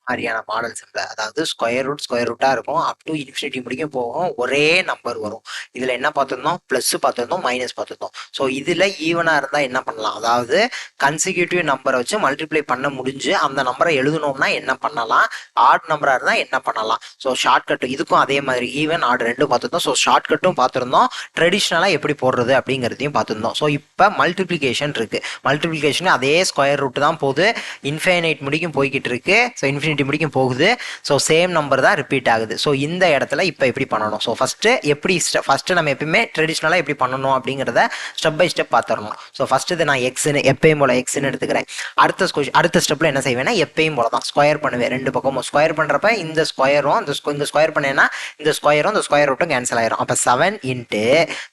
மாதிரியான மாடல்ஸ்ல, அதாவது ஸ்கொயர் ரூட்டா இருக்கும், அப் டு இன்ஃபினிட்டி முடிக்கும் போகும், ஒரே நம்பர் வரும். இதுல என்ன பார்த்துருந்தோம், பிளஸ் பார்த்துருந்தோம், மைனஸ் பார்த்துருந்தோம். ஸோ இதுல ஈவனா இருந்தா என்ன பண்ணலாம், அதாவது கன்சிக்யூட்டிவ் நம்பரை வச்சு மல்டிப்ளை பண்ண முடிஞ்சு அந்த நம்பரை எழுதணும்னா என்ன பண்ணலாம், ஆட் நம்பரா இருந்தா என்ன பண்ணலாம். ஸோ ஷார்ட்கட் இதுக்கும் அதே மாதிரி ஈவன் ஆட் ரெண்டும் பார்த்துருந்தோம். ஸோ ஷார்ட்கட்டும் பார்த்துருந்தோம், ட்ரெடிஷ்னலா எப்படி போடுறது அப்படிங்கிறதையும் பார்த்துருந்தோம். ஸோ இப்போ மல்டிப்ளிகேஷன் இருக்கு, மல்டிப்ளிகேஷன் அதே ஸ்கொயர் ரூட் தான் போகுது, இன்ஃபைனைட் முடிக்கும் போய்கிட்டு இருக்கு, ஸோ இன்ஃபினிட்டி முடிக்கும் போகுது. ஸோ சேம் நம்பர் தான் ரிப்பீட் ஆகுது. ஸோ இந்த இடத்துல இப்போ எப்படி பண்ணணும், ஸோ ஃபஸ்ட்டு நம்ம எப்பயுமே ட்ரெடிஷ்னலாக எப்படி பண்ணணும் அப்படிங்கிறத ஸ்டெப் பை ஸ்டெப் பார்த்துடணும். ஸோ ஃபஸ்ட்டு இது நான் எக்ஸ்னு எப்பயும் போல எக்ஸ்னு எடுத்துக்கிறேன். அடுத்த ஸ்டெப்பில் என்ன செய்வேன்னா எப்பயும் போல தான் ஸ்கொயர் பண்ணுவேன். ரெண்டு பக்கமும் ஸ்கொயர் பண்ணுறப்ப இந்த ஸ்கொயரும் இந்த ஸ்கொயர் பண்ணேன்னா இந்த ஸ்கொயரும் இந்த ஸ்கொயர் ரூட்டும் கேன்சல் ஆயிரும். அப்போ 7 into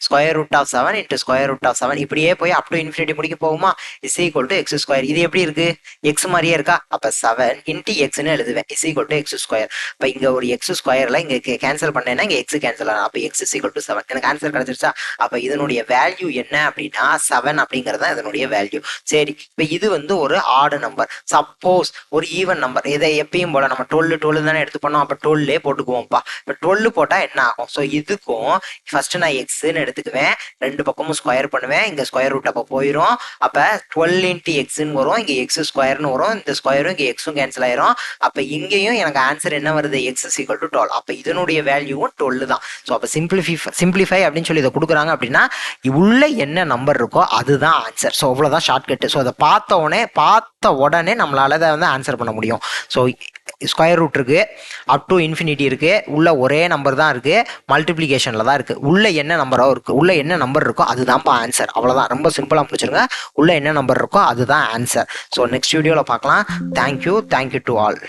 square root of 7 into square root of 7 இப்படியே போய் அப் டு இன்ஃபினிட்டி முடிக்க போகுமா, is equal to X square. இது எப்படி இருக்கு, எக்ஸ் மாதிரியே இருக்கா. அப்போ 7 இன்ட்டு எக்ஸ்னு எழுதுவேன், is equal to X square. இப்போ இங்கே ஒரு எக்ஸ் ஸ்கொயரில் இங்கே கேன்சல் பண்ணேன்னா இங்கே எக்ஸ் கேன்சல் ஆகும். அப்போ எக்ஸ் இஸ் ஈக்குவல் டு 7. எனக்கு ஆன்சர் கிடைச்சிருச்சா. அப்போ இதனுடைய வேல்யூ என்ன அப்படின்னா 7 அப்படிங்கிறது தான் இதனுடைய வேல்யூ. சரி, இப்போ இது வந்து ஒரு ஆட் நம்பர். சப்போஸ் ஒரு ஈவன் நம்பர், இதை எப்பயும் போல நம்ம 12 தானே எடுத்து பண்ணோம், அப்போ 12 போட்டுக்குவோம்ப்பா. இப்போ 12 போட்டால் என்ன ஆகும், ஸோ இதுக்கும் ஃபர்ஸ்ட் நான் எக்ஸ்ன்னு எடுத்துக்குவேன், ரெண்டு பக்கமும் ஸ்கொயர் பண்ணுவேன், இங்கே ஸ்கொயர் ரூட் அப்போ போயிடும். அப்போ 12 இன்ட்டு எக்ஸ்ன்னு வரும், இங்கே எக்ஸ் ஸ்கொயர்னு வரும், இந்த ஸ்கொயரும் இங்கே எக்ஸும் கேன்சல் ஆயிரும். அப்போ இங்கேயும் எனக்கு ஆன்சர் என்ன வருது, எக்ஸ் இஸ் ஈக்குவல் டு 12. அப்போ இதனுடைய வேல்யூவும் 12 தான். ஸோ அப்போ சிம்பிளிஃபை அப்படின்னு சொல்லி இதை கொடுக்குறாங்க அப்படின்னா உள்ள என்ன நம்பர் இருக்கோ அதுதான் ஆன்சர். ஸோ அவ்வளோதான் ஷார்ட்கட். ஸோ அதை பார்த்த உடனே நம்மளால அதை வந்து ஆன்சர் பண்ண முடியும். ஸோ ஸ்கொயர் ரூட் இருக்கு, அப் டு இன்ஃபினிட்டி இருக்கு, உள்ள ஒரே நம்பர் தான் இருக்கு, மல்டிப்ளிகேஷன்ல தான் இருக்கு, உள்ள என்ன நம்பரோ இருக்கு, உள்ள என்ன நம்பர் இருக்கோ அதுதான்ப்பா ஆன்சர். அவ்வளோதான், ரொம்ப சிம்பிளாக முடிச்சிருங்க. உள்ள என்ன நம்பர் இருக்கோ அதுதான் ஆன்சர். ஸோ நெக்ஸ்ட் வீடியோவில் பார்க்கலாம். Thank you to all.